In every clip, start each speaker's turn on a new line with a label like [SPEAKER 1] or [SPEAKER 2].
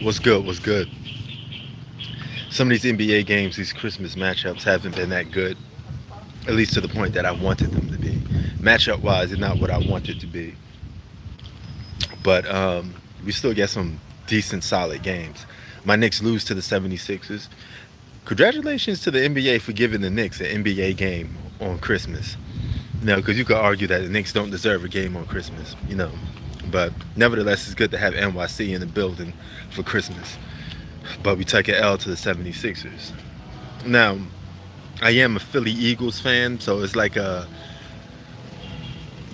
[SPEAKER 1] What's good? What's good? Some of these NBA games, these Christmas matchups haven't been that good, at least to the point that I wanted them to be. Matchup wise, they're not what I wanted to be. But we still get some decent, solid games. My Knicks lose to the 76ers. Congratulations to the NBA for giving the Knicks an NBA game on Christmas. Because you could argue that the Knicks don't deserve a game on Christmas. But nevertheless, it's good to have NYC in the building for Christmas. But we took an L to the 76ers. Now, I am a Philly Eagles fan, so it's like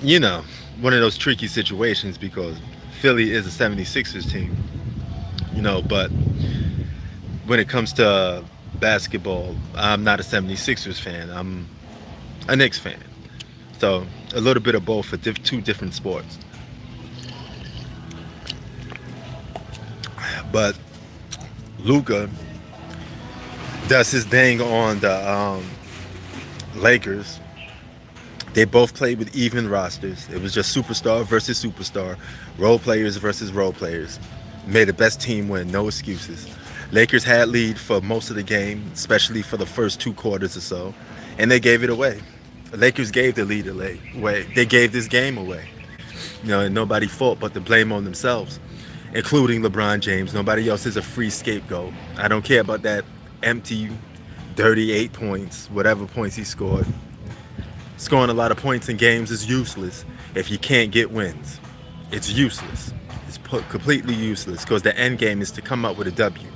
[SPEAKER 1] you know, one of those tricky situations because Philly is a 76ers team. But when it comes to basketball, I'm not a 76ers fan. I'm a Knicks fan. So a little bit of both for two different sports. But Luca does his thing on the Lakers. They both played with even rosters. It was just superstar versus superstar, role players versus role players. Made the best team win, no excuses. Lakers had lead for most of the game, especially for the first 2 quarters or so, and they gave it away. The Lakers gave the lead away. They gave this game away. And nobody fault but to blame on themselves, including LeBron James. Nobody else is a free scapegoat. I don't care about that empty, dirty 8 points, whatever points he scored. Scoring a lot of points in games is useless if you can't get wins. It's useless. It's completely useless because the end game is to come up with a W.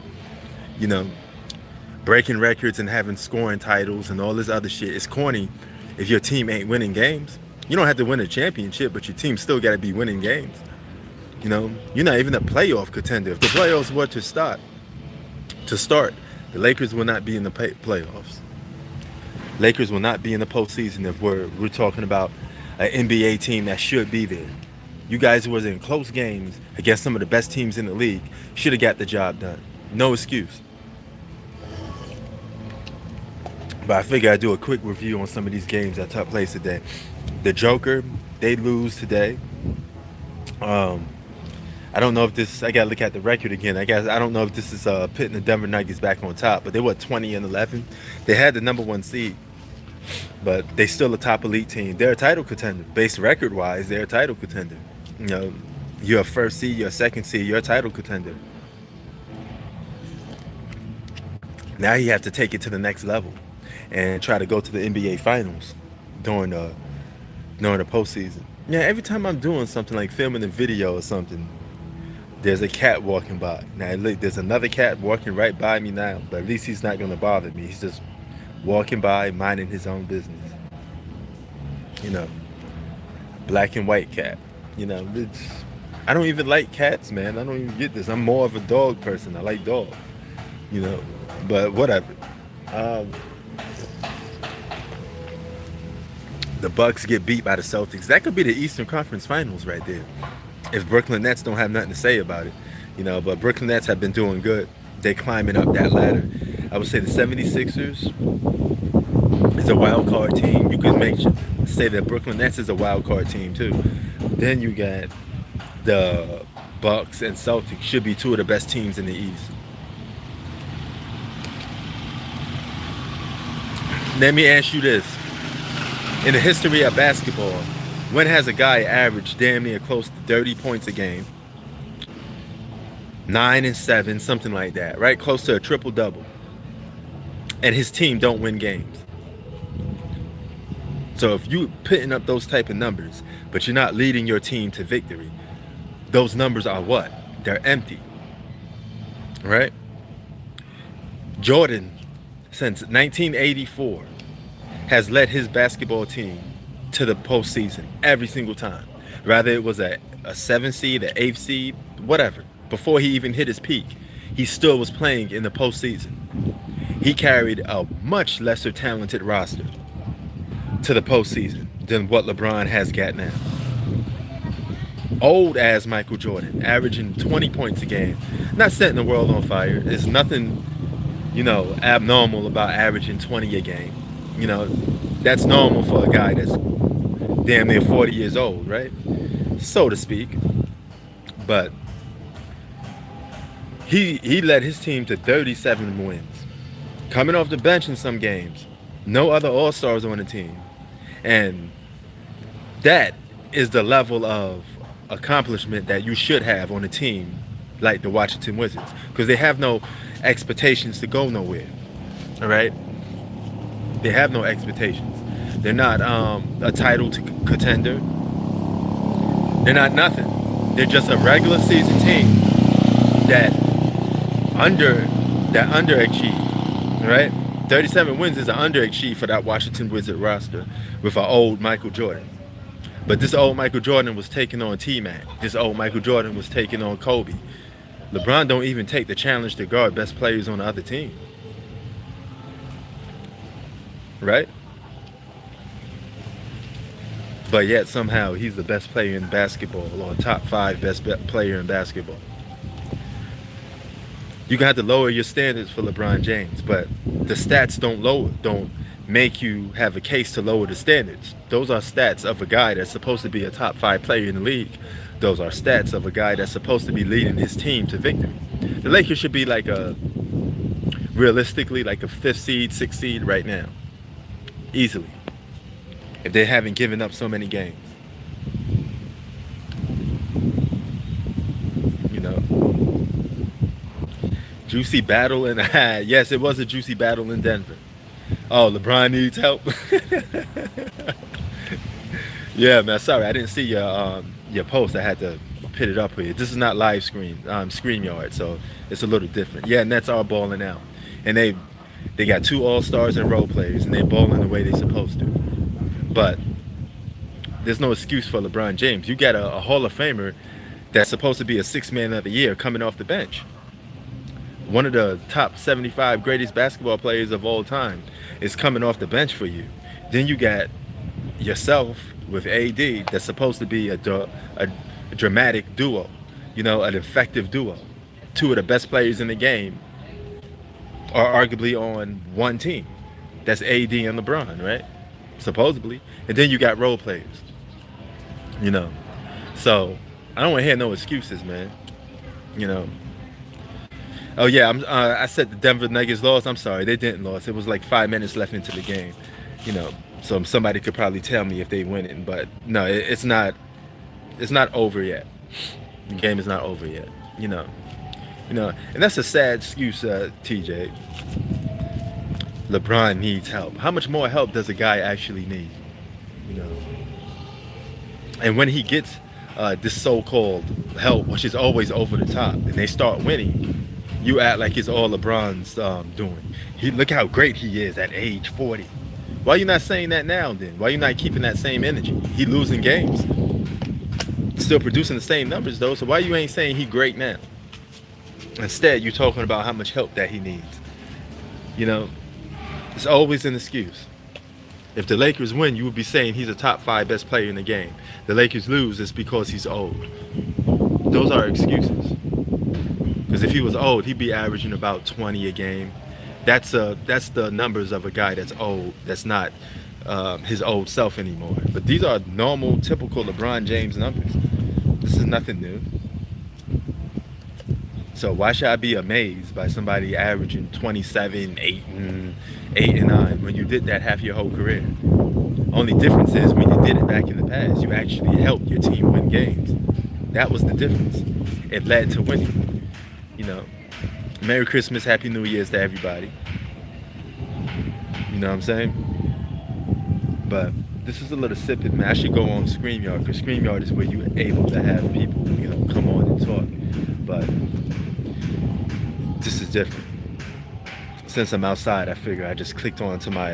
[SPEAKER 1] You know, breaking records and having scoring titles and all this other shit is corny if your team ain't winning games. You don't have to win a championship, but your team still got to be winning games. You're not even a playoff contender. If the playoffs were to start, the Lakers will not be in the playoffs. Lakers will not be in the postseason if we're talking about an NBA team that should be there. You guys who was in close games against some of the best teams in the league should have got the job done. No excuse. But I figure I'd do a quick review on some of these games that took place today. The Joker, they lose today. I don't know if this. I gotta look at the record again. I don't know if this is putting the Denver Nuggets back on top. But they were 20-11. They had the number 1 seed, but they still a top elite team. They're a title contender. Base record wise, they're a title contender. You're a first seed, you're a second seed, you're a title contender. Now you have to take it to the next level and try to go to the NBA Finals during the postseason. Yeah, every time I'm doing something like filming a video or something, there's a cat walking by. Now, there's another cat walking right by me now, but at least he's not going to bother me. He's just walking by, minding his own business. Black and white cat. I don't even like cats, man. I don't even get this. I'm more of a dog person. I like dogs. But whatever. The Bucks get beat by the Celtics. That could be the Eastern Conference Finals right there. If Brooklyn Nets don't have nothing to say about it. But Brooklyn Nets have been doing good. They're climbing up that ladder. I would say the 76ers is a wild card team. You could say that Brooklyn Nets is a wild card team too. Then you got the Bucks and Celtics should be two of the best teams in the East. Let me ask you this. In the history of basketball, when has a guy averaged damn near close to 30 points a game? 9 and 7, something like that, right? Close to a triple-double. And his team don't win games. So if you putting up those type of numbers, but you're not leading your team to victory, those numbers are what? They're empty. Right? Jordan, since 1984, has led his basketball team to the postseason every single time. Rather it was a 7th seed, an 8th seed, whatever. Before he even hit his peak, he still was playing in the postseason. He carried a much lesser talented roster to the postseason than what LeBron has got now. Old as Michael Jordan, averaging 20 points a game. Not setting the world on fire. There's nothing, abnormal about averaging 20 a game. That's normal for a guy that's damn near 40 years old, right? So to speak. But He led his team to 37 wins, coming off the bench in some games. No other All Stars on the team, and that is the level of accomplishment that you should have on a team like the Washington Wizards, because they have no expectations to go nowhere. All right, they have no expectations. They're not a title contender. They're not nothing. They're just a regular season team that underachieved. Right, 37 wins is an underachieve for that Washington Wizard roster with an old Michael Jordan. But this old Michael Jordan was taking on T-Mac. This old Michael Jordan was taking on Kobe. LeBron don't even take the challenge to guard best players on the other team. Right? But yet somehow he's the best player in basketball, or top 5 best player in basketball. You have to lower your standards for LeBron James, but the stats don't make you have a case to lower the standards. Those are stats of a guy that's supposed to be a top 5 player in the league. Those are stats of a guy that's supposed to be leading his team to victory. The Lakers should be realistically like a 5th seed, 6th seed right now. Easily. If they haven't given up so many games. You know. Juicy battle in yes, it was a juicy battle in Denver. Oh, LeBron needs help. Yeah, man. Sorry, I didn't see your post. I had to put it up here. This is not live StreamYard, so it's a little different. Yeah, Nets are balling out, and they got 2 All-Stars and role players, and they balling the way they're supposed to. But there's no excuse for LeBron James. You got a Hall of Famer that's supposed to be a 6th man of the year coming off the bench. One of the top 75 greatest basketball players of all time is coming off the bench for you. Then you got yourself with AD that's supposed to be a dramatic duo, you know, an effective duo. 2 of the best players in the game are arguably on one team. That's AD and LeBron, right? Supposedly. And then you got role players, you know. So I don't want to hear no excuses, man. You know. Oh yeah, I said the Denver Nuggets lost. I'm sorry, they didn't lose. It was like 5 minutes left into the game, you know. So somebody could probably tell me if they win it, but no, it's not. It's not over yet. The game is not over yet, you know. You know, and that's a sad excuse, TJ. LeBron needs help. How much more help does a guy actually need? You know. And when he gets this so-called help, which is always over the top, and they start winning, you act like it's all LeBron's doing. Look how great he is at age 40. Why are you not saying that now then? Why are you not keeping that same energy? He losing games. Still producing the same numbers though, so why you ain't saying he great now? Instead, you're talking about how much help that he needs. You know, it's always an excuse. If the Lakers win, you would be saying he's a top 5 best player in the game. The Lakers lose, it's because he's old. Those are excuses. Because if he was old, he'd be averaging about 20 a game. That's the numbers of a guy that's old, that's not his old self anymore. But these are normal, typical LeBron James numbers. This is nothing new. So why should I be amazed by somebody averaging 27, 8 and 9 when you did that half your whole career? Only difference is when you did it back in the past, you actually helped your team win games. That was the difference. It led to winning. You know, Merry Christmas, Happy New Year's to everybody. You know what I'm saying? But this is a little sipping, man. I should go on StreamYard, because StreamYard is where you're able to have people, you know, come on and talk. But this is different. Since I'm outside, I figure I just clicked on to my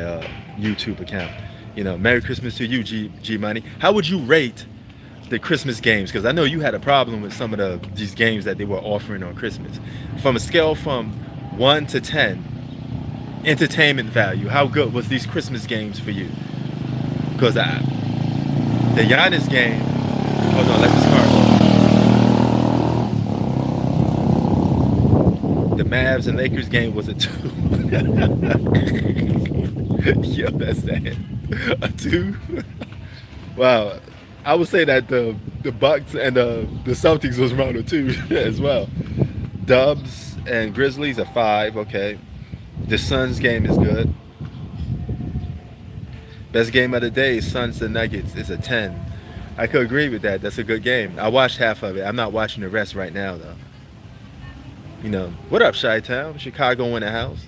[SPEAKER 1] YouTube account. You know, Merry Christmas to you, G Money. How would you rate the Christmas games? Because I know you had a problem with some of these games that they were offering on Christmas. From a scale from 1 to 10, entertainment value, how good was these Christmas games for you? Because the Giannis game, hold on, let this car go. The Mavs and Lakers game was a 2. Yo, that's sad. A 2? Wow. I would say that the Bucks and the Celtics was around a 2 as well. Dubs, and Grizzlies a 5. Okay, the Suns game is good. Best game of the day, Suns and Nuggets, is a 10. I could agree with that. That's a good game. I watched half of it. I'm not watching the rest right now though. What up, Chi-Town? Chicago in the house.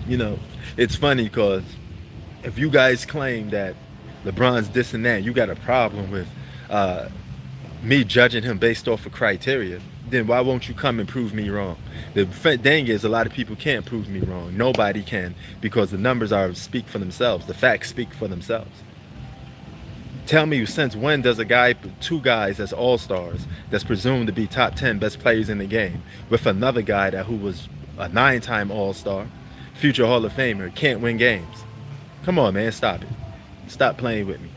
[SPEAKER 1] You know, it's funny because if you guys claim that LeBron's this and that, you got a problem with uh, me judging him based off of criteria, then why won't you come and prove me wrong? The thing is, a lot of people can't prove me wrong. Nobody can, because the numbers speak for themselves. The facts speak for themselves. Tell me, since when does a guy put two guys as all-stars that's presumed to be top 10 best players in the game with another guy who was a 9-time all-star, future Hall of Famer, can't win games? Come on, man, stop it. Stop playing with me.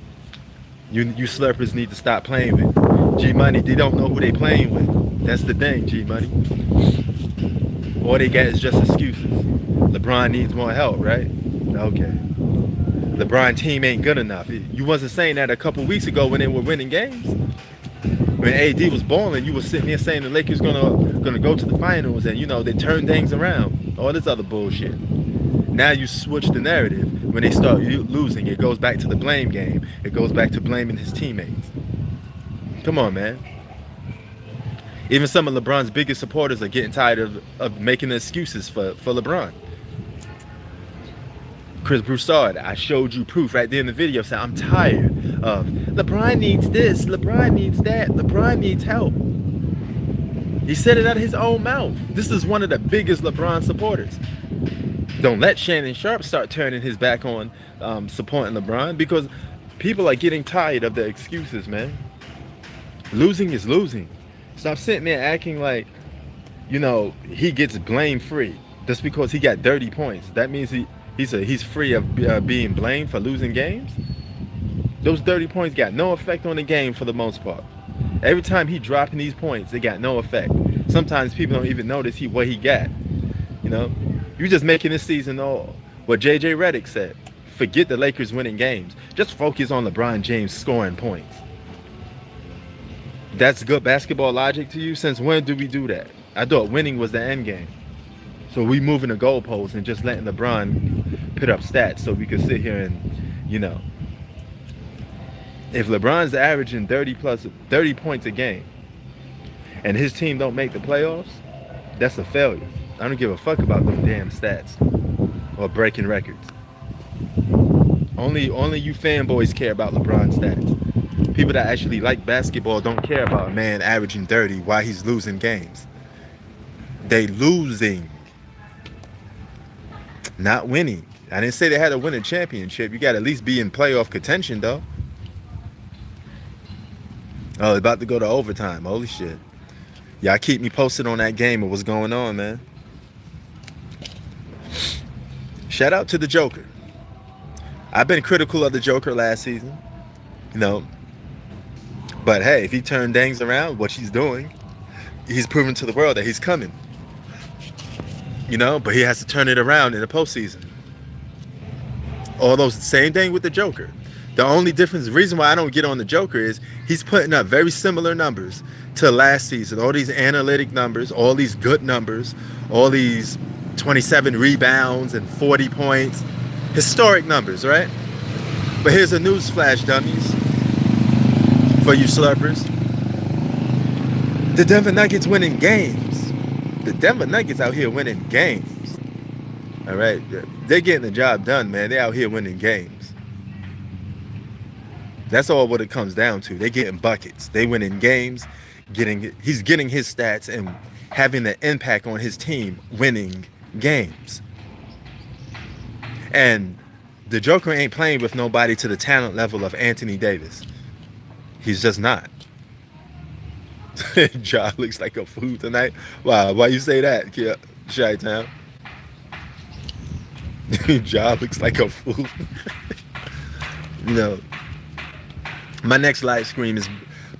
[SPEAKER 1] You slurpers need to stop playing with me. G-Money, they don't know who they playing with. That's the thing, G-Money. All they get is just excuses. LeBron needs more help, right? Okay. LeBron team ain't good enough. You wasn't saying that a couple weeks ago when they were winning games. When AD was balling, you were sitting there saying the Lakers gonna go to the finals, and they turn things around. All this other bullshit. Now you switch the narrative. When they start losing, it goes back to the blame game. It goes back to blaming his teammates. Come on, man. Even some of LeBron's biggest supporters are getting tired of making excuses for LeBron. Chris Broussard, I showed you proof right there in the video saying I'm tired of LeBron needs this, LeBron needs that, LeBron needs help. He said it out of his own mouth. This is one of the biggest LeBron supporters. Don't let Shannon Sharp start turning his back on supporting LeBron, because people are getting tired of the excuses, man. Losing is losing. Stop sitting there acting like, he gets blame free just because he got dirty points. That means he's free of being blamed for losing games. Those dirty points got no effect on the game for the most part. Every time he dropping these points, they got no effect. Sometimes people don't even notice what he got. You're just making this season all what JJ Redick said. Forget the Lakers winning games. Just focus on LeBron James scoring points. That's good basketball logic to you? Since when do we do that? I thought winning was the end game. So we moving the goalposts and just letting LeBron put up stats so we could sit here and, if LeBron's averaging 30 points a game and his team don't make the playoffs, that's a failure. I don't give a fuck about them damn stats or breaking records. Only you fanboys care about LeBron stats. People that actually like basketball don't care about a man averaging 30 while he's losing games. They losing, not winning. I didn't say they had to win a championship. You got to at least be in playoff contention, though. Oh, it's about to go to overtime. Holy shit. Y'all keep me posted on that game and what's going on, man. Shout out to the Joker. I've been critical of the Joker last season, but hey, if he turned things around, what he's doing, he's proven to the world that he's coming. But he has to turn it around in the postseason. Although same thing with the Joker. The only difference, the reason why I don't get on the Joker is he's putting up very similar numbers to last season. All these analytic numbers, all these good numbers, all these 27 rebounds and 40 points. Historic numbers, right? But here's a news flash, dummies, for you slurpers. The Denver Nuggets winning games. The Denver Nuggets out here winning games. All right? They're getting the job done, man. They're out here winning games. That's all what it comes down to. They're getting buckets. They winning games. He's getting his stats and having the impact on his team winning games. And the Joker ain't playing with nobody to the talent level of Anthony Davis. He's just not. Ja looks like a fool tonight. Wow, why you say that, Chi-Town? Ja looks like a fool. My next live stream is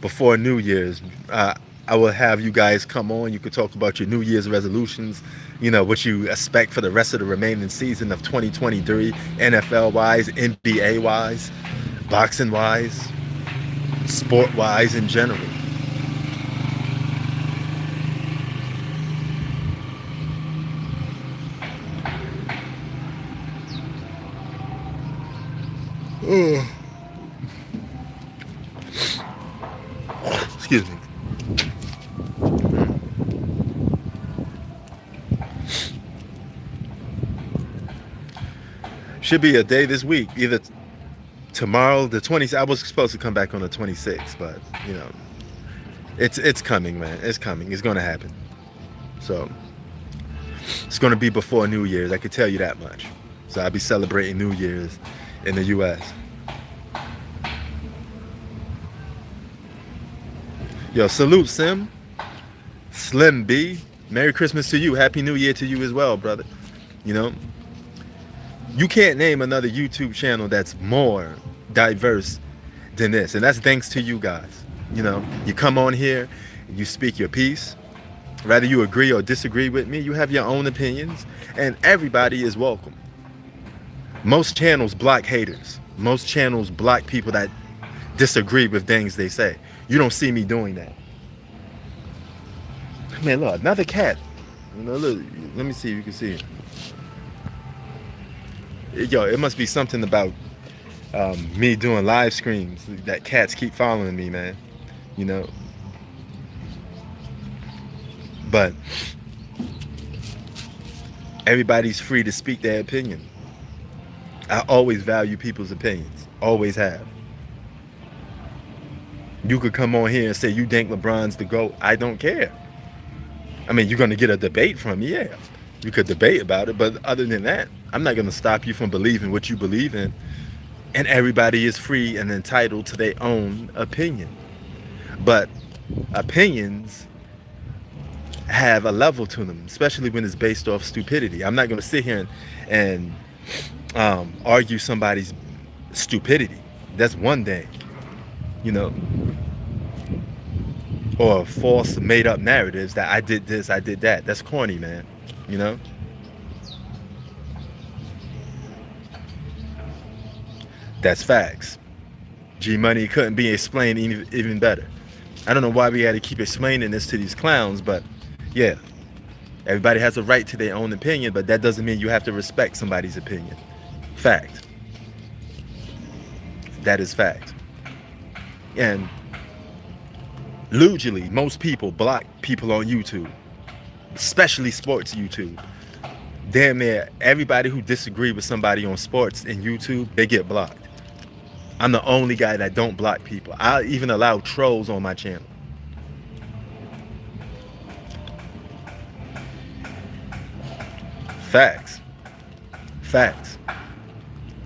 [SPEAKER 1] before New Year's. I will have you guys come on. You could talk about your New Year's resolutions, what you expect for the rest of the remaining season of 2023, NFL-wise, NBA-wise, boxing-wise, sport-wise in general. Excuse me. Should be a day this week, either tomorrow, the 20th. I was supposed to come back on the 26th, but you know, it's coming, man. It's coming. It's gonna happen. So it's gonna be before New Year's. I can tell you that much. So I'll be celebrating New Year's in the U.S. Yo, salute Sim, Slim B. Merry Christmas to you. Happy New Year to you as well, brother. You know, you can't name another YouTube channel that's more diverse than this, and that's thanks to you guys. You know, you come on here, you speak your piece. Whether you agree or disagree with me, you have your own opinions, and everybody is welcome. Most channels block haters. Most channels block people that disagree with things they say. You don't see me doing that. Man, look, another cat. You know, look, let me see if you can see it. Yo, it must be something about me doing live streams that cats keep following me, man. You know. But everybody's free to speak their opinion. I always value people's opinions. Always have. You could come on here and say you think LeBron's the GOAT. I don't care. I mean, you're going to get a debate from me, yeah. You could debate about it, but other than that, I'm not going to stop you from believing what you believe in. And everybody is free and entitled to their own opinion. But opinions have a level to them, especially when it's based off stupidity. I'm not going to sit here and argue somebody's stupidity. That's one thing, you know, or false made up narratives that I did this, I did that. That's corny, man, you know. That's facts. G Money couldn't be explained even better. I don't know why we had to keep explaining this to these clowns, but yeah, everybody has a right to their own opinion, but that doesn't mean you have to respect somebody's opinion. Fact. That is fact. And usually, most people block people on YouTube, especially sports YouTube. Damn near everybody who disagree with somebody on sports and YouTube, they get blocked. I'm the only guy that don't block people. I even allow trolls on my channel. Facts. Facts.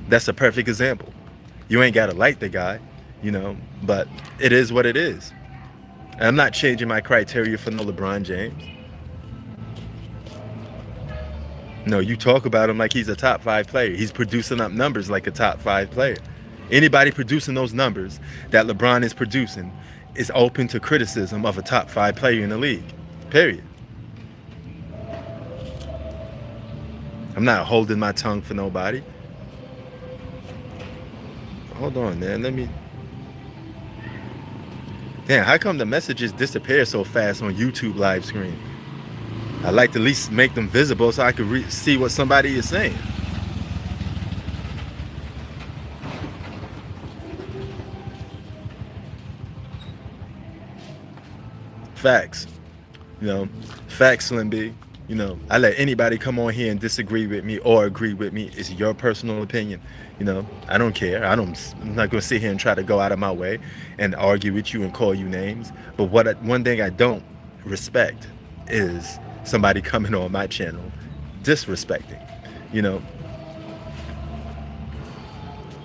[SPEAKER 1] That's a perfect example. You ain't gotta like the guy, you know, but it is what it is. And I'm not changing my criteria for no LeBron James. No, you talk about him like he's a top 5 player. He's producing up numbers like a top 5 player. Anybody producing those numbers that LeBron is producing is open to criticism of a top 5 player in the league. Period. I'm not holding my tongue for nobody. Hold on, man. Let me... Damn, how come the messages disappear so fast on YouTube live screen? I like to at least make them visible so I can see what somebody is saying. Facts. You know, facts, Slim B. You know, I let anybody come on here and disagree with me or agree with me. It's your personal opinion. You know, I don't care. I'm not going to sit here and try to go out of my way and argue with you and call you names. But one thing I don't respect is somebody coming on my channel disrespecting, you know.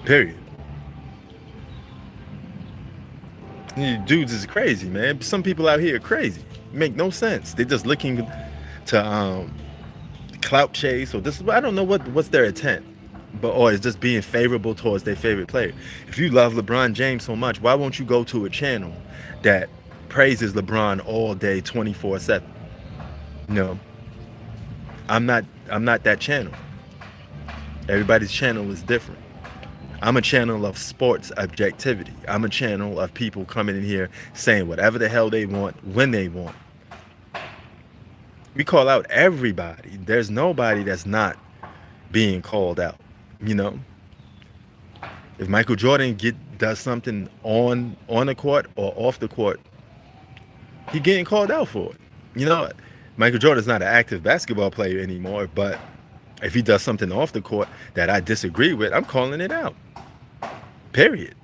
[SPEAKER 1] Period. You dudes is crazy, man. Some people out here are crazy. Make no sense. They're just looking to clout chase or this. I don't know what's their intent, but or it's just being favorable towards their favorite player. If you love LeBron James so much, why won't you go to a channel that praises LeBron all day, 24/7? No, I'm not that channel. Everybody's channel is different. I'm a channel of sports objectivity. I'm a channel of people coming in here saying whatever the hell they want when they want. We call out everybody. There's nobody that's not being called out, you know. If Michael Jordan does something on the court or off the court, he getting called out for it. You know, Michael Jordan's not an active basketball player anymore, but if he does something off the court that I disagree with, I'm calling it out. Period.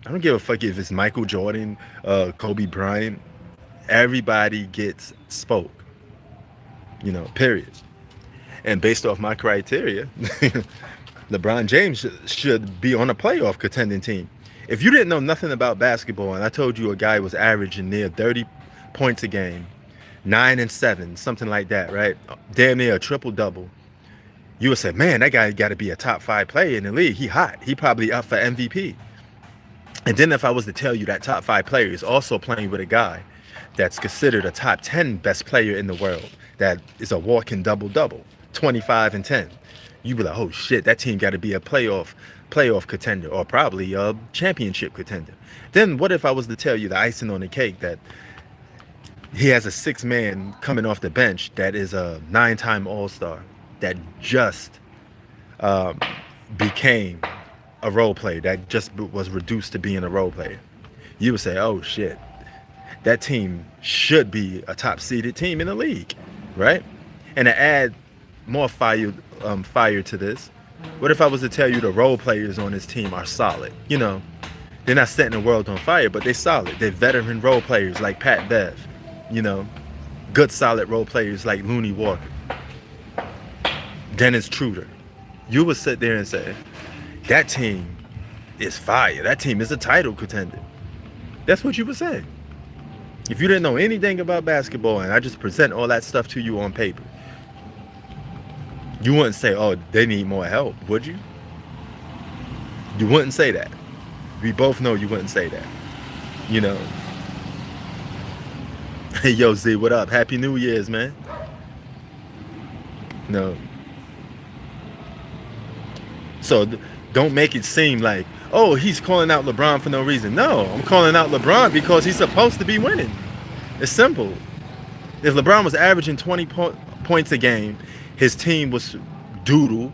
[SPEAKER 1] I don't give a fuck if it's Michael Jordan, Kobe Bryant. Everybody gets spoke. You know, period. And based off my criteria, LeBron James should be on a playoff contending team. If you didn't know nothing about basketball and I told you a guy was averaging near 30 points a game, 9 and 7, something like that, right? Damn near a triple double. You would say, man, that guy got to be a top 5 player in the league. He hot. He probably up for MVP. And then if I was to tell you that top 5 player is also playing with a guy that's considered a top 10 best player in the world, that is a walking double-double, 25 and 10, you'd be like, oh shit, that team got to be a playoff contender or probably a championship contender. Then what if I was to tell you the icing on the cake that he has a 6-man coming off the bench that is a 9-time All-Star that just became a role player, that just was reduced to being a role player? You would say, oh shit, that team should be a top seeded team in the league, right? And to add more fire to this, what if I was to tell you the role players on this team are solid? You know, they're not setting the world on fire, but they're solid. They're veteran role players like Pat Bev, you know, good solid role players like Looney Walker, Dennis Truder. You would sit there and say, that team is fire. That team is a title contender. That's what you would say. If you didn't know anything about basketball and I just present all that stuff to you on paper, you wouldn't say, oh, they need more help, would you? You wouldn't say that. We both know you wouldn't say that. You know. Hey, yo, Z, what up? Happy New Year's, man. No. So don't make it seem like, oh, he's calling out LeBron for no reason. No, I'm calling out LeBron because he's supposed to be winning. It's simple. If LeBron was averaging 20 points a game, his team was doodle,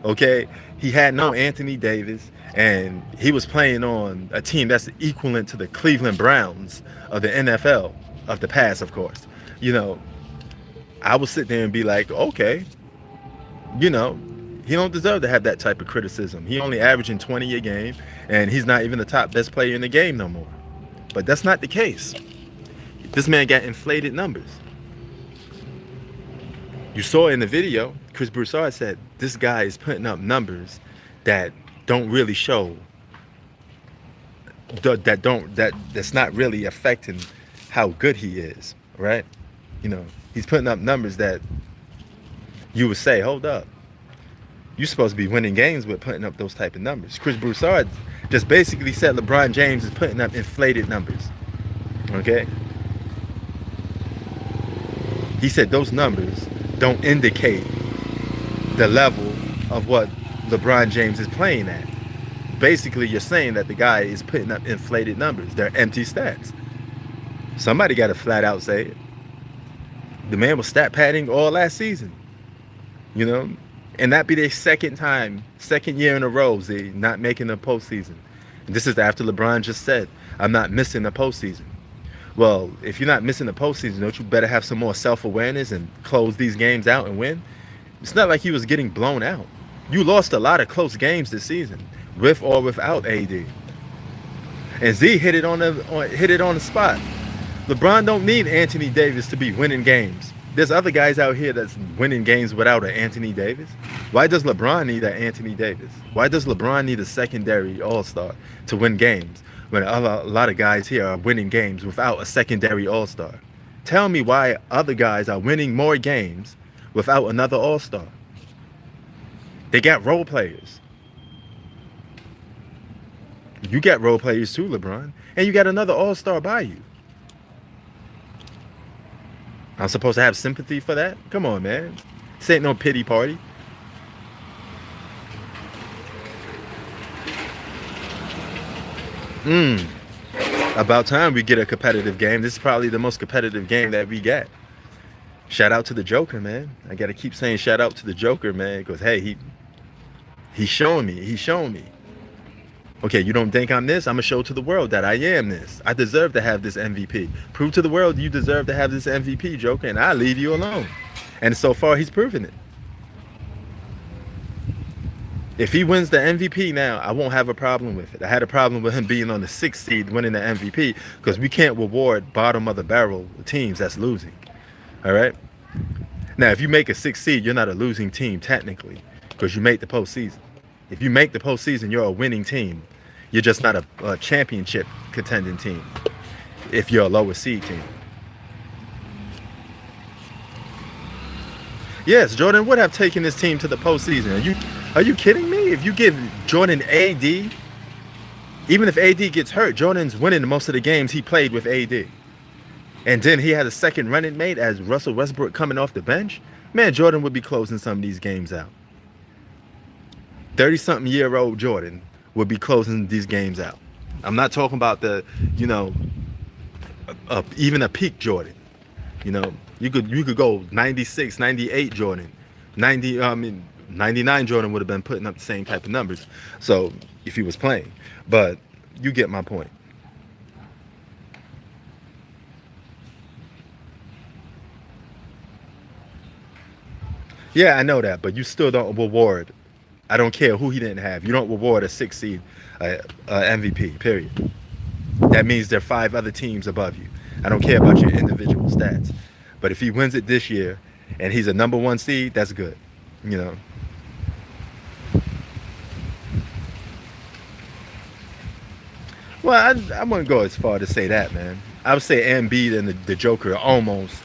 [SPEAKER 1] okay? He had no Anthony Davis, and he was playing on a team that's equivalent to the Cleveland Browns of the NFL, of the past, of course. You know, I would sit there and be like, okay, you know, he don't deserve to have that type of criticism. He only averaging 20 a game, and he's not even the top best player in the game no more. But that's not the case. This man got inflated numbers. You saw in the video, Chris Broussard said this guy is putting up numbers that don't really show, that's not really affecting how good he is, right? You know, he's putting up numbers that you would say, hold up, you're supposed to be winning games with putting up those type of numbers. Chris Broussard just basically said LeBron James is putting up inflated numbers, okay? He said those numbers don't indicate the level of what LeBron James is playing at. Basically, you're saying that the guy is putting up inflated numbers. They're empty stats. Somebody got to flat out say it. The man was stat padding all last season, you know, and that be their second year in a row, they not making the postseason. And this is after LeBron just said, I'm not missing the postseason. Well, if you're not missing the postseason, don't you better have some more self-awareness and close these games out and win? It's not like he was getting blown out. You lost a lot of close games this season, with or without AD. And Z hit it on the spot. LeBron don't need Anthony Davis to be winning games. There's other guys out here that's winning games without an Anthony Davis. Why does LeBron need an Anthony Davis? Why does LeBron need a secondary all-star to win games when a lot of guys here are winning games without a secondary all-star? Tell me why other guys are winning more games without another all-star. They got role players. You got role players too, LeBron. And you got another all-star by you. I'm supposed to have sympathy for that? Come on, man. This ain't no pity party. About time we get a competitive game. This is probably the most competitive game that we get. Shout out to the Joker, man. I got to keep saying shout out to the Joker, man, because, hey, he's showing me. He's showing me. Okay, you don't think I'm this? I'm gonna show to the world that I am this. I deserve to have this MVP. Prove to the world you deserve to have this MVP, Joker, and I'll leave you alone. And so far, he's proven it. If he wins the MVP now, I won't have a problem with it. I had a problem with him being on the sixth seed winning the MVP because we can't reward bottom of the barrel teams that's losing. All right. Now, if you make a sixth seed, you're not a losing team technically because you make the postseason. If you make the postseason, you're a winning team. You're just not a championship contending team if you're a lower seed team. Yes, Jordan would have taken this team to the postseason. Are you kidding me? If you give Jordan AD, even if AD gets hurt, Jordan's winning most of the games he played with AD. And then he had a second running mate as Russell Westbrook coming off the bench. Man, Jordan would be closing some of these games out. 30-something year old Jordan would be closing these games out. I'm not talking about you know, even a peak Jordan. You know, you could go 96, 98 Jordan, 99 Jordan would have been putting up the same type of numbers. So if he was playing, but you get my point. Yeah, I know that, but you still don't reward. I don't care who he didn't have. You don't reward a six seed MVP. Period. That means there are five other teams above you. I don't care about your individual stats. But if he wins it this year and he's a number one seed, that's good. You know. Well, I wouldn't go as far to say that, man. I would say Embiid and the Joker are almost,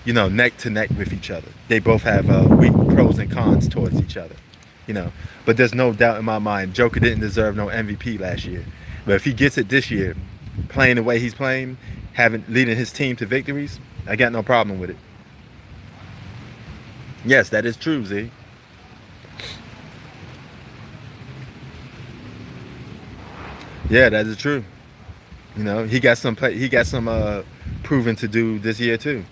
[SPEAKER 1] neck to neck with each other. They both have weak pros and cons towards each other, you know. But there's no doubt in my mind, Joker didn't deserve no MVP last year. But if he gets it this year, playing the way he's playing, leading his team to victories, I got no problem with it. Yes, that is true, Z. Yeah, that is true. He got some proving to do this year too.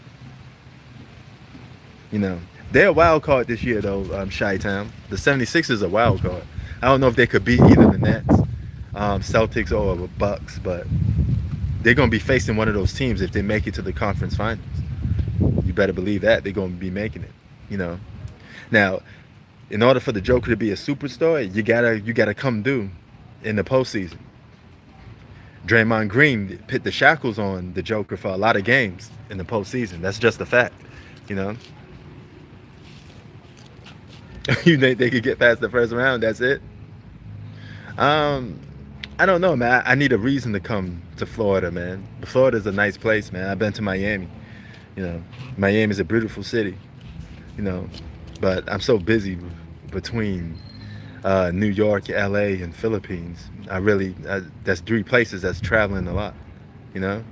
[SPEAKER 1] They're a wild card this year though, Chi-Town. The 76ers are a wild card. I don't know if they could beat either the Nets, Celtics, or the Bucks, but they're going to be facing one of those teams if they make it to the conference finals. You better believe that they're going to be making it. Now, in order for the Joker to be a superstar, you gotta come due in the postseason. Draymond Green put the shackles on the Joker for a lot of games in the postseason. That's just a fact, you know. You think they could get past the first round? That's it. Um, I don't know, man. I need a reason to come to Florida, man. Florida's a nice place, man. I've been to Miami. You know, Miami's a beautiful city. You know, but I'm so busy between New York, LA, and Philippines. That's three places that's traveling a lot. You know.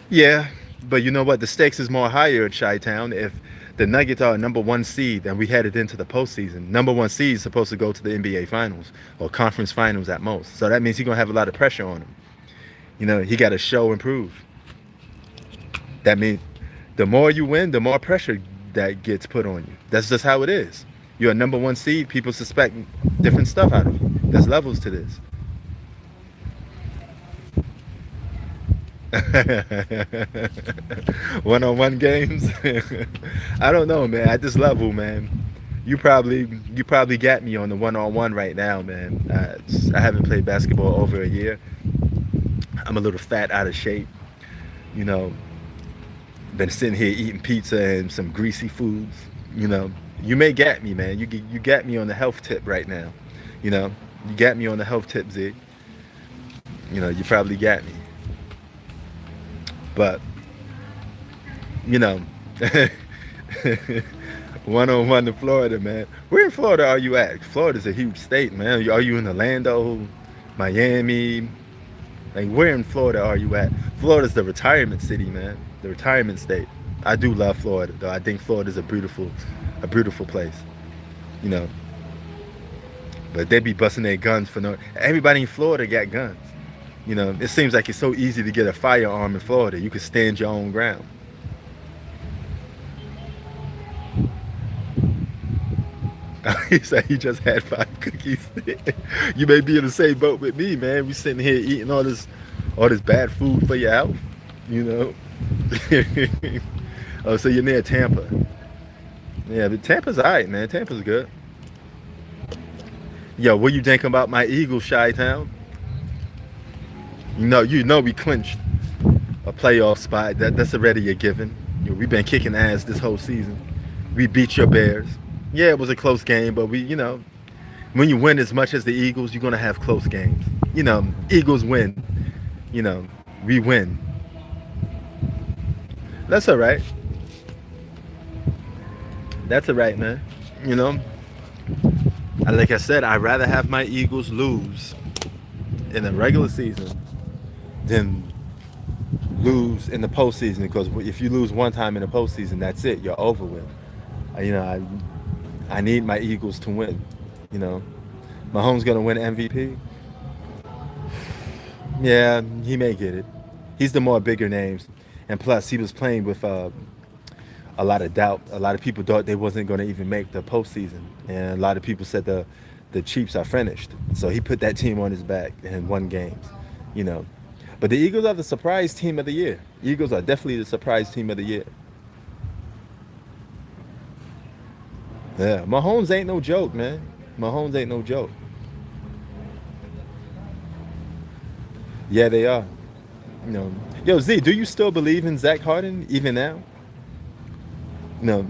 [SPEAKER 1] Yeah, but you know what? The stakes is more higher at Chi-Town. If the Nuggets are a number one seed and we headed into the postseason, number one seed is supposed to go to the NBA Finals or conference finals at most. So that means he's gonna have a lot of pressure on him. He got to show and prove. That means the more you win, the more pressure that gets put on you. That's just how it is. You're a number one seed. People suspect different stuff out of you. There's levels to this. One-on-one games. I don't know, man. At this level, man, you probably got me on the one-on-one right now, man. I haven't played basketball over a year. I'm a little fat, out of shape. You know, been sitting here eating pizza and some greasy foods. You may get me, man. You got me on the health tip right now. You know, you got me on the health tip, Z. You probably got me. But, you know, one on one to Florida, man. Where in Florida are you at? Florida's a huge state, man. Are you in Orlando, Miami? Like, where in Florida are you at? Florida's the retirement city, man. The retirement state. I do love Florida, though. I think Florida's a beautiful place. You know. But they be busting their guns for no. Everybody in Florida got guns. It seems like it's so easy to get a firearm in Florida. You can stand your own ground. He said he just had 5 cookies. You may be in the same boat with me, man. We sitting here eating all this bad food for your health, you know. Oh, so you're near Tampa. Yeah, but Tampa's alright, man. Tampa's good. Yo, what you think about my Eagles, Chi-Town? You know we clinched a playoff spot. That's already a given. We've been kicking ass this whole season. We beat your Bears. Yeah, it was a close game, but when you win as much as the Eagles, you're gonna have close games. Eagles win. We win. That's all right. That's all right, man. You know, like I said, I'd rather have my Eagles lose in the regular season than lose in the postseason. Because if you lose one time in the postseason, that's it. You're over with. I need my Eagles to win. You know, Mahomes gonna win MVP. Yeah, he may get it. He's the more bigger names, and plus he was playing with a lot of doubt. A lot of people thought they wasn't going to even make the postseason, and a lot of people said the Chiefs are finished. So he put that team on his back and won games, you know. But the Eagles are the surprise team of the year. Eagles are definitely the surprise team of the year. Yeah, Mahomes ain't no joke, man. Mahomes ain't no joke. Yeah, they are. Yo, Z, do you still believe in Zach Harden even now? No.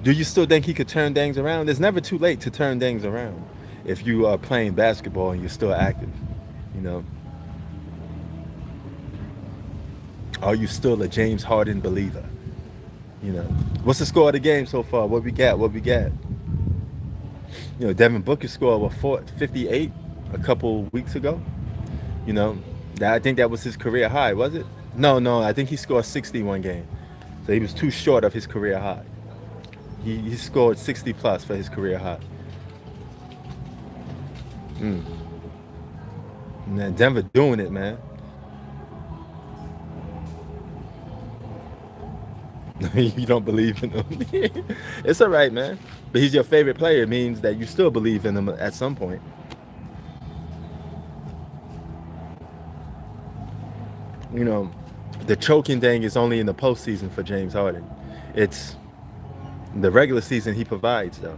[SPEAKER 1] Do you still think he could turn things around? It's never too late to turn things around if you are playing basketball and you're still active. You know. Are you still a James Harden believer? What's the score of the game so far? What we got? Devin Booker scored 58 a couple weeks ago. I think that was his career high, was it? No, I think he scored 60 one game. So he was too short of his career high. He scored 60 plus for his career high. Man, Denver doing it, man. You don't believe in him. It's all right, man. But he's your favorite player. It means that you still believe in him at some point. The choking thing is only in the postseason for James Harden. It's the regular season he provides, though.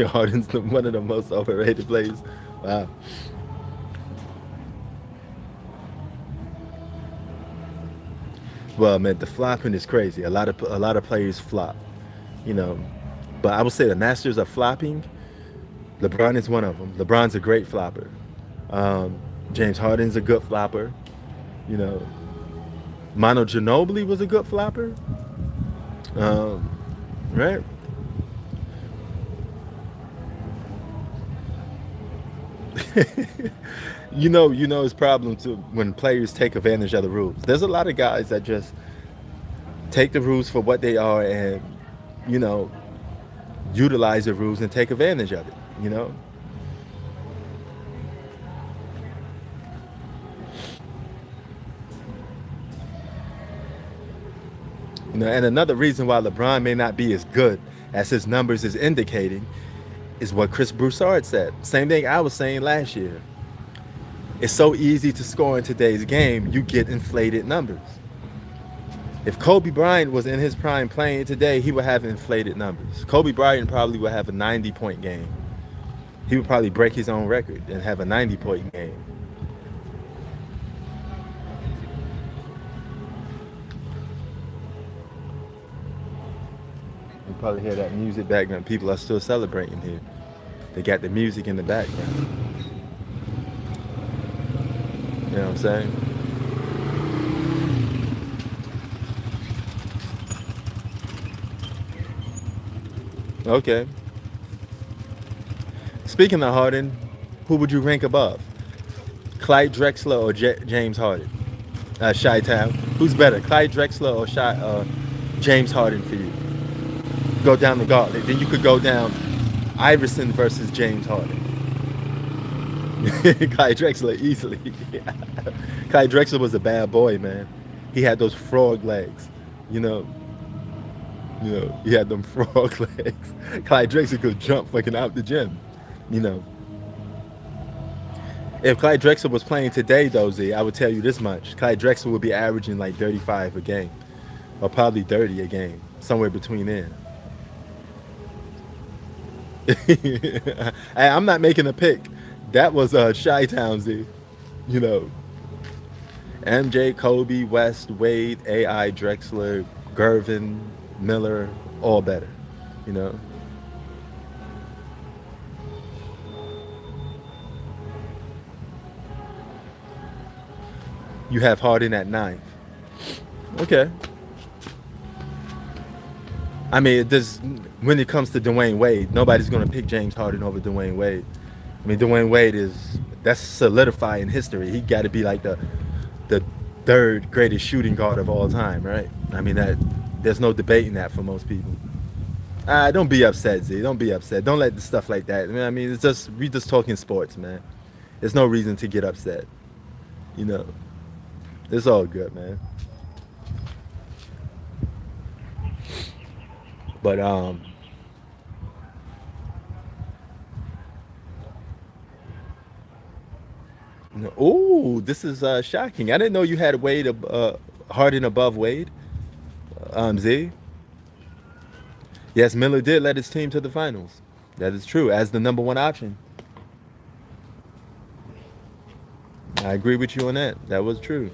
[SPEAKER 1] Harden's one of the most overrated players. Wow. Well, man, the flopping is crazy. A lot of players flop, you know. But I would say the masters of flopping. LeBron is one of them. LeBron's a great flopper. James Harden's a good flopper. Manu Ginobili was a good flopper. Right? you know his problem too when players take advantage of the rules. There's a lot of guys that just take the rules for what they are and, utilize the rules and take advantage of it, And another reason why LeBron may not be as good as his numbers is indicating is what Chris Broussard said. Same thing I was saying last year. It's so easy to score in today's game, you get inflated numbers. If Kobe Bryant was in his prime playing today, he would have inflated numbers. Kobe Bryant probably would have a 90-point game. He would probably break his own record and have a 90-point game. You probably hear that music background. People are still celebrating here. They got the music in the background. You know what I'm saying? Okay. Speaking of Harden, who would you rank above? Clyde Drexler or James Harden? Chi-Town. Who's better, Clyde Drexler or James Harden for you? Go down the gauntlet. Then you could go down Iverson versus James Harden. Clyde Drexler easily. Clyde Drexler was a bad boy, man. He had those frog legs, You know, he had them frog legs. Clyde Drexler could jump fucking out the gym. You know, if Clyde Drexler was playing today, though, Z, I would tell you this much: Clyde Drexler would be averaging like 35 a game, or probably 30 a game, somewhere between there. Hey, I'm not making a pick. That was Chi-Town, Z. You know, MJ, Kobe, West, Wade, AI, Drexler, Gervin, Miller, all better. You know, you have Harden at ninth. Okay. I mean, this when it comes to Dwayne Wade, nobody's gonna pick James Harden over Dwayne Wade. I mean, Dwayne Wade is that's solidified in history. He got to be like the third greatest shooting guard of all time, right? I mean that there's no debating that for most people. Don't be upset, Z. Don't be upset. Don't let the stuff like that. I mean, it's just we just talking sports, man. There's no reason to get upset. You know, it's all good, man. But oh, this is shocking. I didn't know you had Wade Harden above Wade. Z. Yes, Miller did lead his team to the finals. That is true, as the number one option. I agree with you on that. That was true.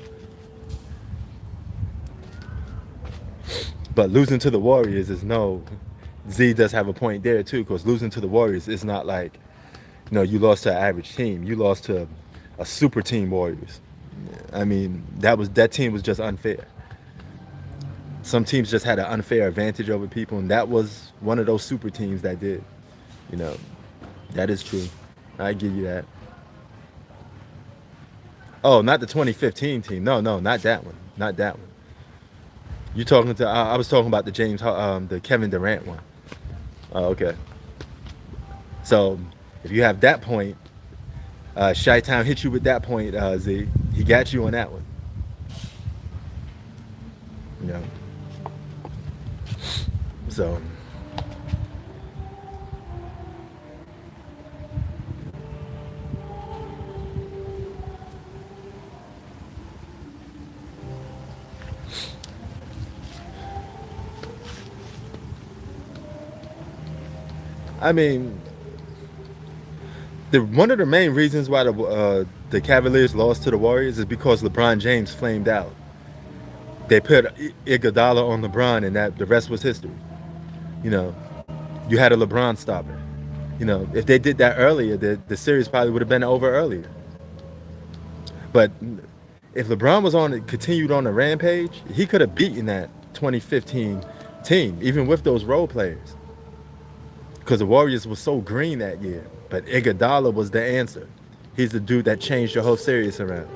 [SPEAKER 1] But losing to the Warriors is no. Z does have a point there too, because losing to the Warriors is not like, you lost to an average team. You lost to a super team Warriors. I mean, that team was just unfair. Some teams just had an unfair advantage over people, and that was one of those super teams that did. You know, that is true. I give you that. Oh, not the 2015 team. No, no, not that one. Not that one. You talking to? I was talking about the Kevin Durant one. Oh, okay. So if you have that point, Chi-Town hit you with that point, Z. He got you on that one. You know. So I mean, one of the main reasons why the Cavaliers lost to the Warriors is because LeBron James flamed out. They put Iguodala on LeBron, and that the rest was history. You know, you had a LeBron stopper. If they did that earlier, the series probably would have been over earlier. But if LeBron was continued on a rampage, he could have beaten that 2015 team, even with those role players. Because the Warriors were so green that year. But Iguodala was the answer. He's the dude that changed the whole series around.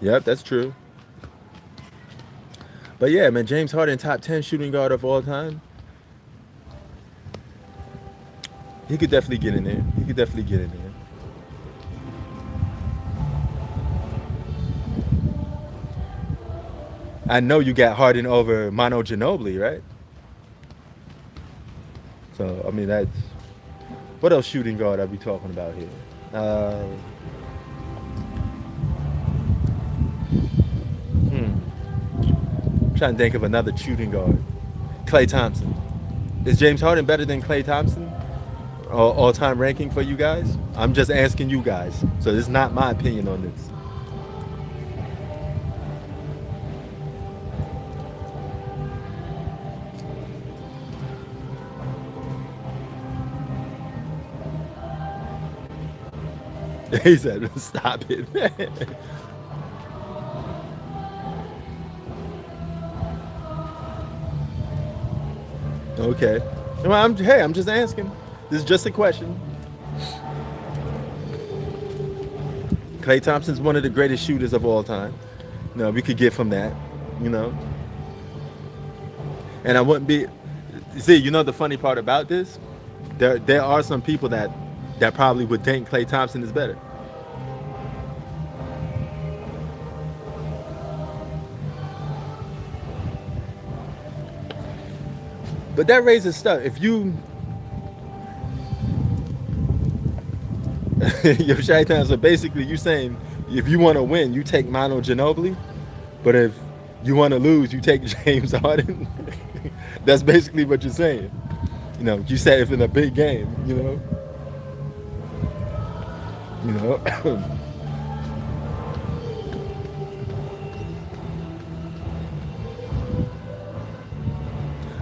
[SPEAKER 1] Yep, that's true. But yeah, man, James Harden, top 10 shooting guard of all time. He could definitely get in there. He could definitely get in there. I know you got Harden over Manu Ginobili, right? So, I mean, that's... What else shooting guard are we talking about here? I'm trying to think of another shooting guard. Klay Thompson. Is James Harden better than Klay Thompson? All-time ranking for you guys? I'm just asking you guys. So this is not my opinion on this. He said, stop it. Okay. Well, I'm just asking. This is just a question. Klay Thompson's one of the greatest shooters of all time. We could get from that, you know. And I wouldn't be... See, the funny part about this? There are some people that that probably would think Klay Thompson is better. But that raises stuff. If you your Shaitan, so basically you saying if you want to win, you take Manu Ginobili, but if you want to lose, you take James Harden. That's basically what you're saying. You know, you said if in a big game, you know.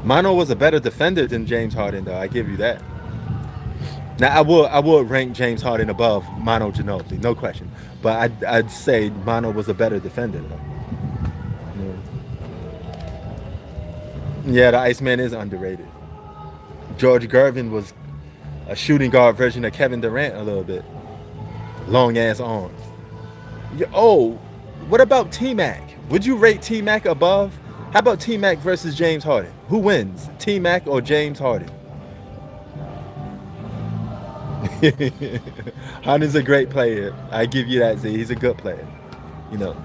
[SPEAKER 1] Manu was a better defender than James Harden, though. I give you that. Now I would rank James Harden above Manu Ginobili, no question. But I'd say Manu was a better defender, though. Yeah, the Iceman is underrated. George Gervin was a shooting guard version of Kevin Durant a little bit. Long ass arms. Yeah, oh, what about T Mac? Would you rate T Mac above? How about T Mac versus James Harden? Who wins, T Mac or James Harden? Harden's a great player. I give you that, Z. He's a good player. You know.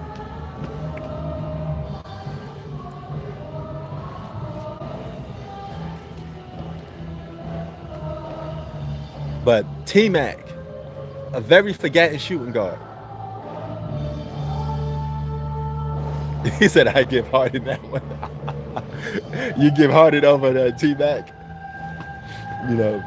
[SPEAKER 1] But T Mac, a very forgotten shooting guard. He said, I give Harden that one. You give Harden over to T Mac. You know.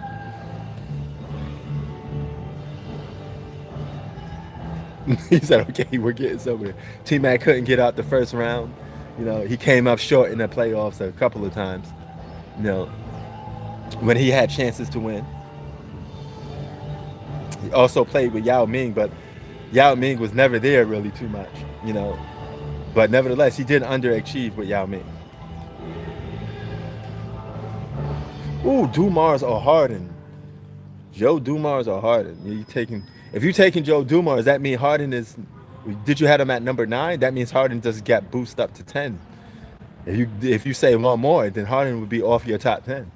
[SPEAKER 1] He said, okay, we're getting somewhere. T Mac couldn't get out the first round. You know, he came up short in the playoffs a couple of times. You know, when he had chances to win. He also played with Yao Ming, but Yao Ming was never there really too much, you know. But nevertheless, he did underachieve with Yao Ming. Ooh, Dumars or Harden. Joe Dumars or Harden. If you're taking Joe Dumars, that means Harden is. Did you have him at number 9? That means Harden just got boosted up to 10. If you say one more, then Harden would be off your top 10.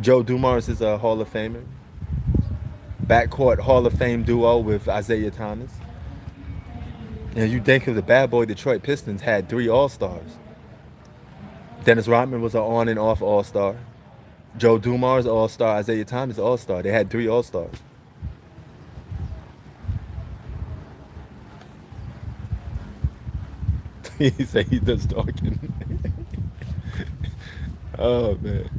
[SPEAKER 1] Joe Dumars is a Hall of Famer. Backcourt Hall of Fame duo with Isaiah Thomas. And you think of the bad boy Detroit Pistons had 3 All-Stars. Dennis Rodman was an on and off All-Star. Joe Dumars All-Star, Isaiah Thomas All-Star. They had 3 All-Stars. He said he does talking. Oh man.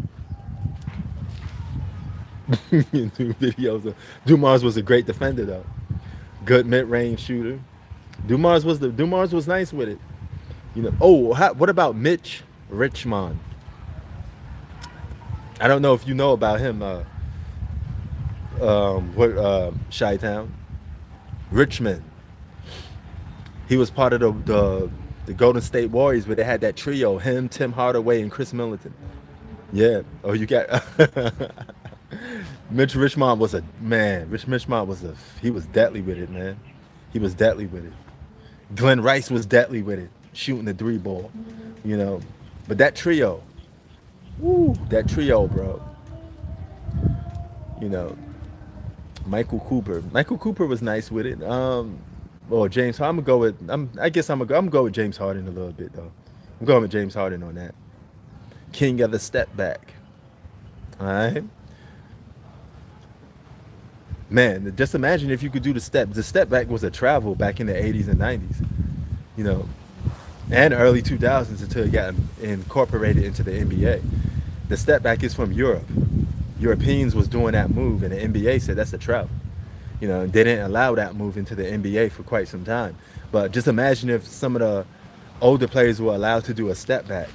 [SPEAKER 1] New videos of Dumars was a great defender though. Good mid-range shooter. Dumars was nice with it. You know. Oh, what about Mitch Richmond? I don't know if you know about him. Chi-Town, Richmond. He was part of the Golden State Warriors, where they had that trio: him, Tim Hardaway, and Chris Middleton. Yeah. Oh, you got Mitch Richmond was a man. Richmond he was deadly with it, man. He was deadly with it. Glenn Rice was deadly with it, shooting the 3 ball. You know, but that trio, that trio, bro. You know, Michael Cooper. Michael Cooper was nice with it. Well, James, I'm gonna go with. I guess I'm gonna go with James Harden a little bit though. I'm going with James Harden on that. King of the step back. All right. Man, just imagine if you could do the step. The step back was a travel back in the 80s and 90s, you know, and early 2000s until it got incorporated into the NBA. The step back is from Europe. Europeans was doing that move, and the NBA said that's a travel. You know, they didn't allow that move into the NBA for quite some time. But just imagine if some of the older players were allowed to do a step back.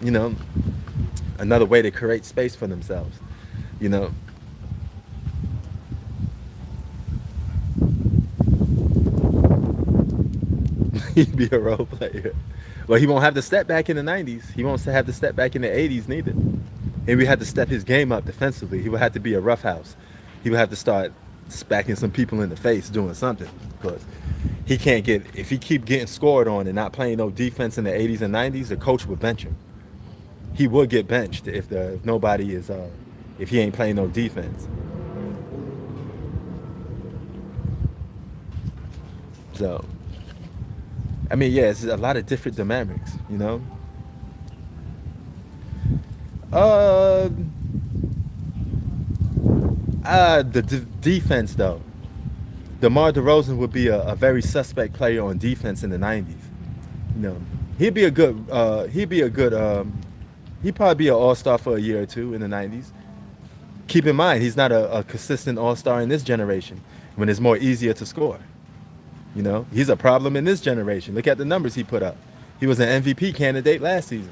[SPEAKER 1] You know, another way to create space for themselves. You know. He'd be a role player. Well, he won't have the step back in the 90s. He won't have the step back in the 80s neither. And we had to step his game up defensively. He would have to be a roughhouse. He would have to start smacking some people in the face, doing something. Because he can't if he keep getting scored on and not playing no defense in the 80s and 90s, the coach would bench him. He would get benched if nobody is if he ain't playing no defense. So, I mean, yeah, it's a lot of different dynamics, you know. Uh, defense though. DeMar DeRozan would be a very suspect player on defense in the '90s. You know, he'd be a good. He'd be a good. He'd probably be an all-star for a year or two in the '90s. Keep in mind, he's not a consistent all-star in this generation when it's more easier to score. You know, he's a problem in this generation. Look at the numbers he put up. He was an MVP candidate last season.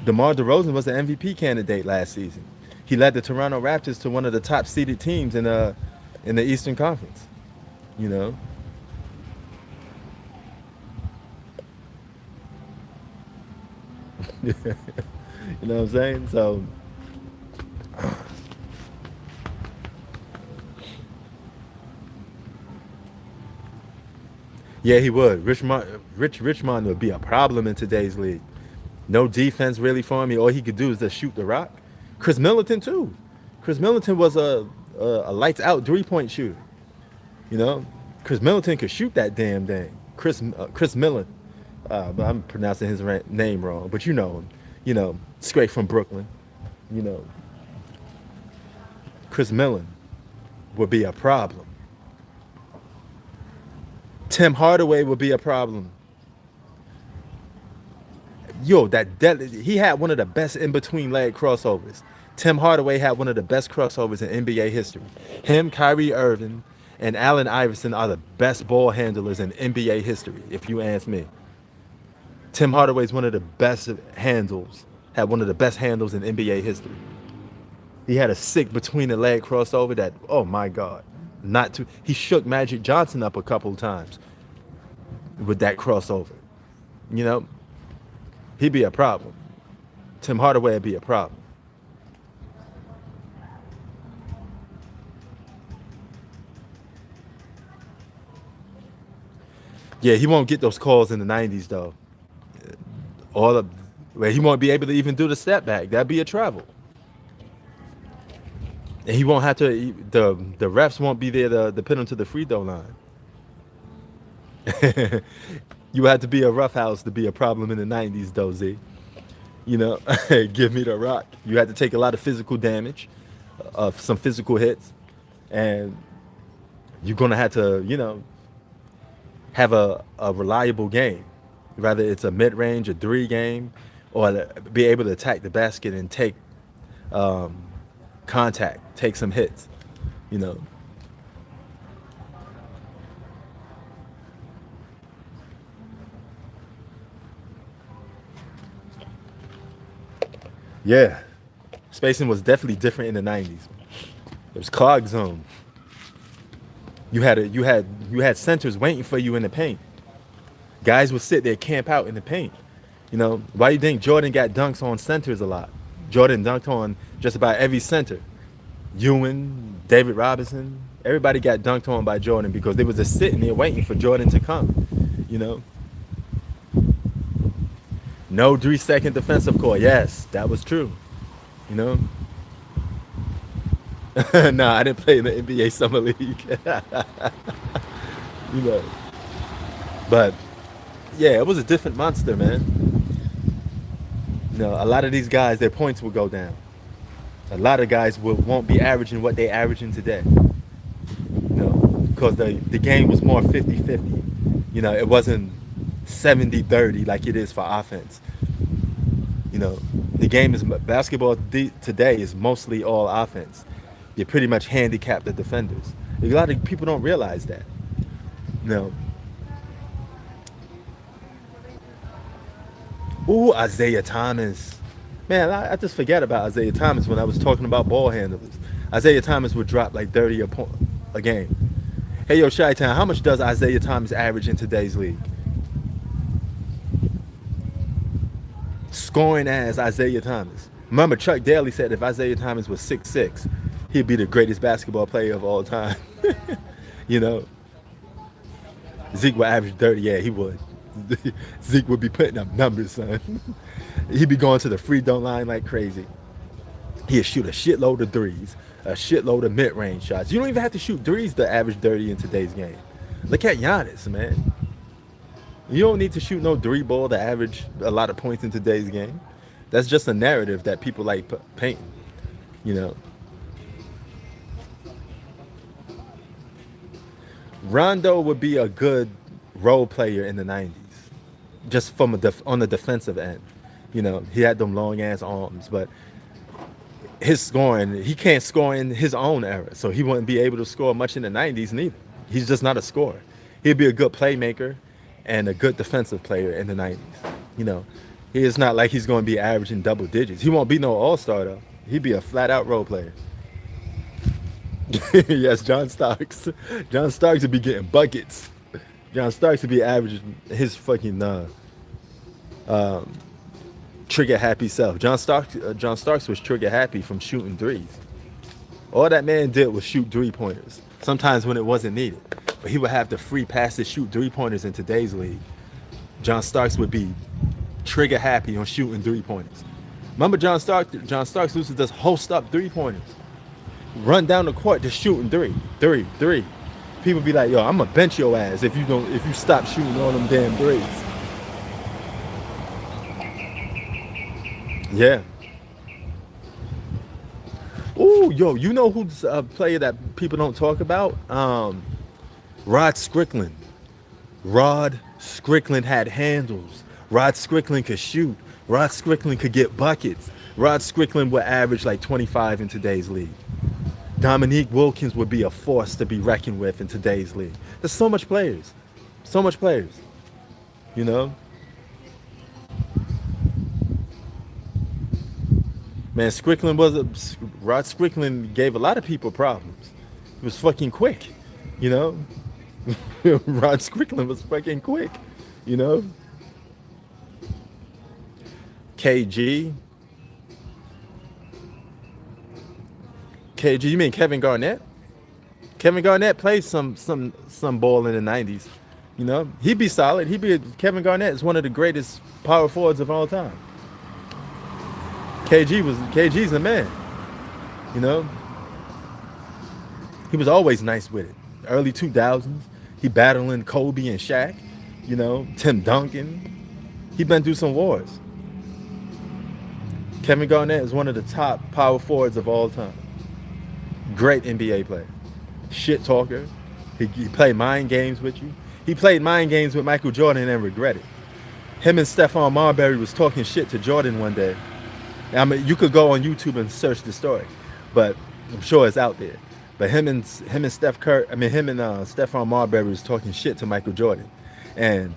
[SPEAKER 1] DeMar DeRozan was an MVP candidate last season. He led the Toronto Raptors to one of the top seeded teams in the Eastern Conference. You know, you know what I'm saying? So yeah, he would. Richmond would be a problem in today's league. No defense really for him. All he could do is just shoot the rock. Chris Middleton too. Chris Middleton was a lights out 3-point shooter. You know, Chris Middleton could shoot that damn thing. Chris Millen. I'm pronouncing his name wrong, but you know him. You know, straight from Brooklyn. You know, Chris Millen would be a problem. Tim Hardaway would be a problem. Yo, he had one of the best in between leg crossovers. Tim Hardaway had one of the best crossovers in NBA history. Him, Kyrie Irving, and Allen Iverson are the best ball handlers in NBA history, if you ask me. Tim Hardaway's one of the best handles, had one of the best handles in NBA history. He had a sick between the leg crossover that, oh my God, not too. He shook Magic Johnson up a couple of times with that crossover. You know, he'd be a problem. Tim Hardaway would be a problem. Yeah, he won't get those calls in the '90s though. All of, well, he won't be able to even do the step back. That'd be a travel. And he won't have to. The refs won't be there to put him to the free throw line. You had to be a roughhouse to be a problem in the '90s, though, Z. You know, give me the rock. You had to take a lot of physical damage, some physical hits, and you're gonna have to, you know, have a reliable game. Whether it's a mid-range, a three game, or be able to attack the basket and take um, contact, take some hits. You know, yeah. Spacing was definitely different in the '90s. It was clog zone. You had centers waiting for you in the paint. Guys would sit there, camp out in the paint. You know, why do you think Jordan got dunks on centers a lot? Jordan dunked on just about every center. Ewing, David Robinson, everybody got dunked on by Jordan because they was just sitting there waiting for Jordan to come. You know, no 3-second defensive call. Yes, that was true. You know, no, I didn't play in the NBA Summer League. You know, but yeah, it was a different monster, man. You know, a lot of these guys, their points will go down. A lot of guys won't be averaging what they averaging today. You know, because the game was more 50-50. You know, it wasn't 70-30 like it is for offense. You know, the game is basketball today is mostly all offense. You pretty much handicap the defenders. A lot of people don't realize that. You know, ooh, Isaiah Thomas. Man, I just forget about Isaiah Thomas when I was talking about ball handlers. Isaiah Thomas would drop like 30 a game. Hey, yo, Chi-Town, how much does Isaiah Thomas average in today's league? Scoring as Isaiah Thomas. Remember, Chuck Daly said if Isaiah Thomas was 6'6", he'd be the greatest basketball player of all time. You know, Zeke would average 30. Yeah, he would. Zeke would be putting up numbers, son. He'd be going to the free throw line like crazy. He'll shoot a shitload of threes, a shitload of mid-range shots. You don't even have to shoot threes to average 30 in today's game. Look at Giannis, man. You don't need to shoot no three ball to average a lot of points in today's game. That's just a narrative that people like painting. You know, Rondo would be a good role player in the '90s, just from on the defensive end. You know, he had them long ass arms, but his scoring, he can't score in his own era, so he wouldn't be able to score much in the '90s neither. He's just not a scorer. He'd be a good playmaker and a good defensive player in the '90s. You know, he is not like he's going to be averaging double digits. He won't be no all-star though. He'd be a flat-out role player. Yes, John Starks. John Starks would be getting buckets. John Starks would be averaging his fucking trigger happy self. John Starks was trigger happy from shooting threes. All that man did was shoot 3-pointers. Sometimes when it wasn't needed, but he would have the free pass to shoot 3-pointers in today's league. John Starks would be trigger happy on shooting 3-pointers. Remember John Starks? John Starks used to just host up 3-pointers, run down the court just shooting three. People be like, yo, I'm gonna bench your ass if you stop shooting all them damn threes. Yeah. Ooh, yo, you know who's a player that people don't talk about? Rod Strickland. Rod Strickland had handles. Rod Strickland could shoot. Rod Strickland could get buckets. Rod Strickland would average like 25 in today's league. Dominique Wilkins would be a force to be reckoned with in today's league. There's so much players. So much players. You know? Man, Rod Strickland gave a lot of people problems. He was fucking quick, you know? Rod Strickland was fucking quick, you know? KG. KG, you mean Kevin Garnett? Kevin Garnett played some ball in the 90s. You know, he'd be solid. Kevin Garnett is one of the greatest power forwards of all time. KG's the man. You know, he was always nice with it. Early 2000s, he battling Kobe and Shaq. You know, Tim Duncan. He been through some wars. Kevin Garnett is one of the top power forwards of all time. Great NBA player. Shit talker. He played mind games with you. He played mind games with Michael Jordan and regretted. Him and Stephon Marbury was talking shit to Jordan one day. I mean, you could go on YouTube and search the story, but I'm sure it's out there. But him and Stephon Marbury was talking shit to Michael Jordan, and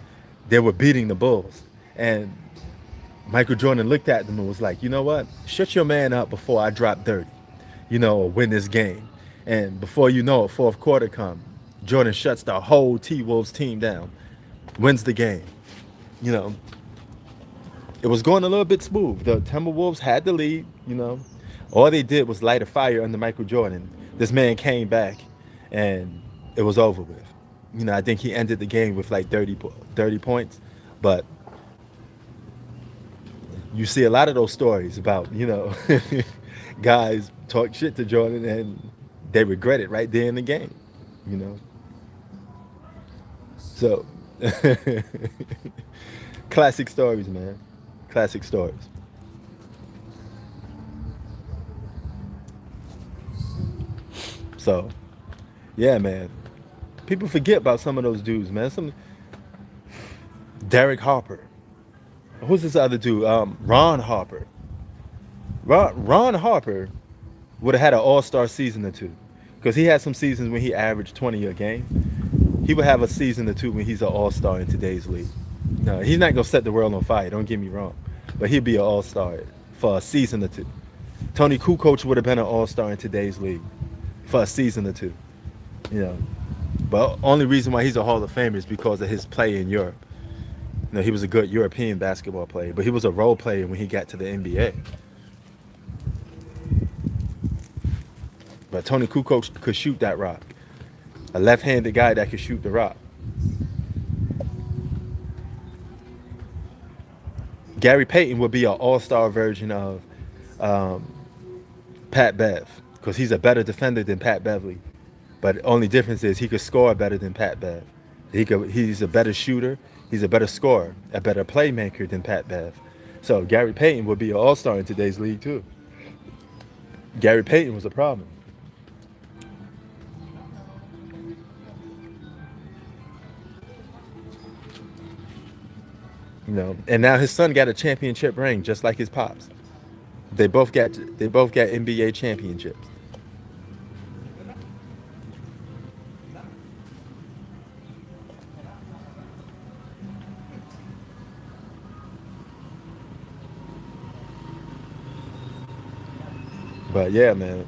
[SPEAKER 1] they were beating the Bulls. And Michael Jordan looked at them and was like, you know what? Shut your man up before I drop 30, you know, or win this game. And before you know it, fourth quarter come, Jordan shuts the whole T-Wolves team down, wins the game. You know, it was going a little bit smooth. The Timberwolves had the lead, you know. All they did was light a fire under Michael Jordan. This man came back, and it was over with. You know, I think he ended the game with like 30 points. But you see a lot of those stories about, you know, guys talk shit to Jordan, and they regret it right there in the game, you know. So, classic stories, man. Classic stories. So, yeah, man. People forget about some of those dudes, man. Derek Harper. Who's this other dude? Ron Harper. Ron Harper would have had an all-star season or two, because he had some seasons when he averaged 20 a game. He would have a season or two when he's an all-star in today's league. No, he's not gonna set the world on fire. Don't get me wrong, but he'd be an all-star for a season or two. Tony Kukoc would have been an all-star in today's league for a season or two. You know, but only reason why he's a Hall of Famer is because of his play in Europe. You know, he was a good European basketball player, but he was a role player when he got to the NBA. But Tony Kukoc could shoot that rock. A left-handed guy that could shoot the rock. Gary Payton would be an all-star version of Pat Bev, because he's a better defender than Pat Beverly. But only difference is he could score better than Pat Bev. He's a better shooter. He's a better scorer, a better playmaker than Pat Bev. So Gary Payton would be an all-star in today's league too. Gary Payton was a problem. And now his son got a championship ring just like his pops. They both got NBA championships. But yeah, man.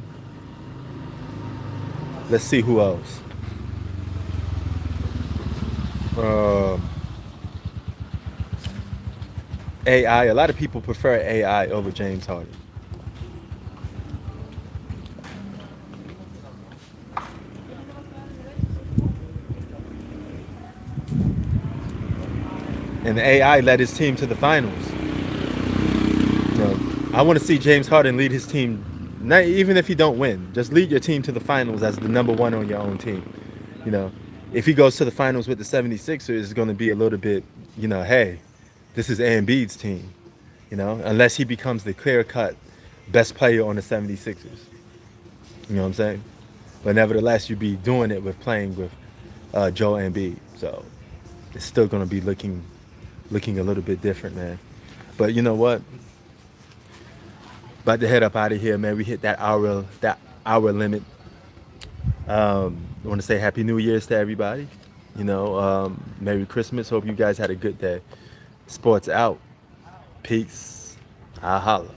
[SPEAKER 1] Let's see who else. Um, AI. A lot of people prefer AI over James Harden. And AI led his team to the finals. I want to see James Harden lead his team, not even if you don't win, just lead your team to the finals as the number one on your own team. You know, if he goes to the finals with the 76ers, it's going to be a little bit, hey, this is Embiid's team, unless he becomes the clear-cut best player on the 76ers. You know what I'm saying? But nevertheless, you'd be doing it with playing with Joel Embiid. So it's still going to be looking a little bit different, man. But you know what? About to head up out of here, man. We hit that hour limit. I want to say Happy New Year's to everybody. Merry Christmas. Hope you guys had a good day. Sports out. Peace. I holla.